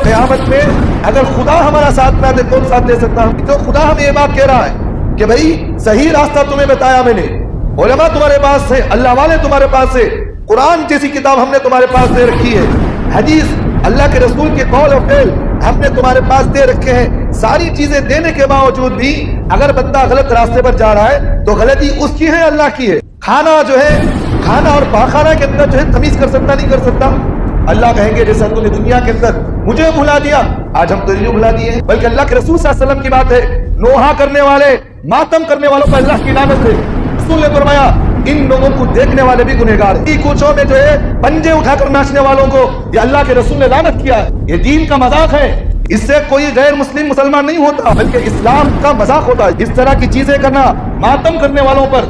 قیامت میں اگر خدا ہمارا ساتھ نہ دے کون ساتھ دے سکتا ہے؟ تو خدا ہمیں یہ بات کہہ رہا ہے کہ بھائی صحیح راستہ تمہیں بتایا میں نے، علماء تمہارے پاس ہے، اللہ والے تمہارے پاس ہے، قرآن جیسی کتاب ہم نے تمہارے پاس دے رکھی ہے، حدیث اللہ کے رسول کے قول و فعل ہم نے تمہارے پاس دے رکھے ہیں۔ ساری چیزیں دینے کے باوجود بھی اگر بندہ غلط راستے پر جا رہا ہے تو غلطی اس کی ہے، اللہ کی ہے۔ کھانا جو ہے، کھانا اور پاخانہ کے اندر جو ہے تمیز کر سکتا نہیں کر سکتا، اللہ کہیں گے جیسا تم نے دنیا کے اندر مجھے بھلا دیا، آج ہم تجھے بھلا دیے ہیں۔ بلکہ اللہ کے رسول صلی اللہ علیہ وسلم کی بات ہے، نوحہ کرنے والے، ماتم کرنے والوں پر اللہ کی لعنت ہے۔ رسول نے فرمایا ان لوگوں کو دیکھنے والے بھی گنہگار ہیں۔ کوچوں میں جو ہے پنجے اٹھا کر ناچنے والوں کو یہ اللہ کے رسول نے لعنت کیا ہے۔ یہ دین کا مذاق ہے، اس سے کوئی غیر مسلم مسلمان نہیں ہوتا بلکہ اسلام کا مذاق ہوتا ہے۔ اس طرح کی چیزیں کرنا، ماتم کرنے والوں پر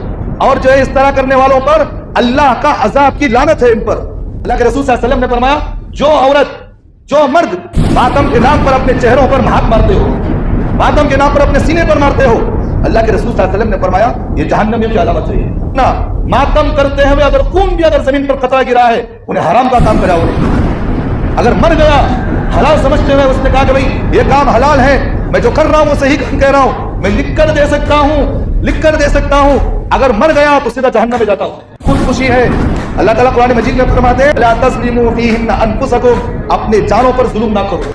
اور جو ہے اس طرح کرنے والوں پر اللہ کا عذاب کی لعنت ہے ان پر۔ اللہ کے رسول صلی اللہ علیہ وسلم نے فرمایا جو عورت، جو مرد ماتم کے نام پر اپنے چہروں پر ہاتھ مارتے ہو، ماتم کے نام پر اپنے سینے پر مارتے ہو، اللہ کے رسول صلی اللہ علیہ وسلم نے فرمایا یہ جہنمیوں کی علامت ہے۔ نہ ماتم کرتے ہوئے اگر خون بھی اگر زمین پر قطرہ گرا ہے انہیں حرام کا کام کرا ہوا، اگر مر گیا حلال سمجھتے ہوئے اس نے کہا کہ بھئی یہ کام حلال ہے، میں جو کر رہا ہوں وہ صحیح کام کہہ رہا ہوں، میں لکھ کر دے سکتا ہوں، اگر مر گیا تو سیدھا جہنم میں جاتا ہوں۔ خود خوشی ہے، اللہ تعالیٰ قرآن مجید میں فرماتے ہیں لا تظلموا فیہن انفسکم، اپنے جانوں پر ظلم نہ کرو۔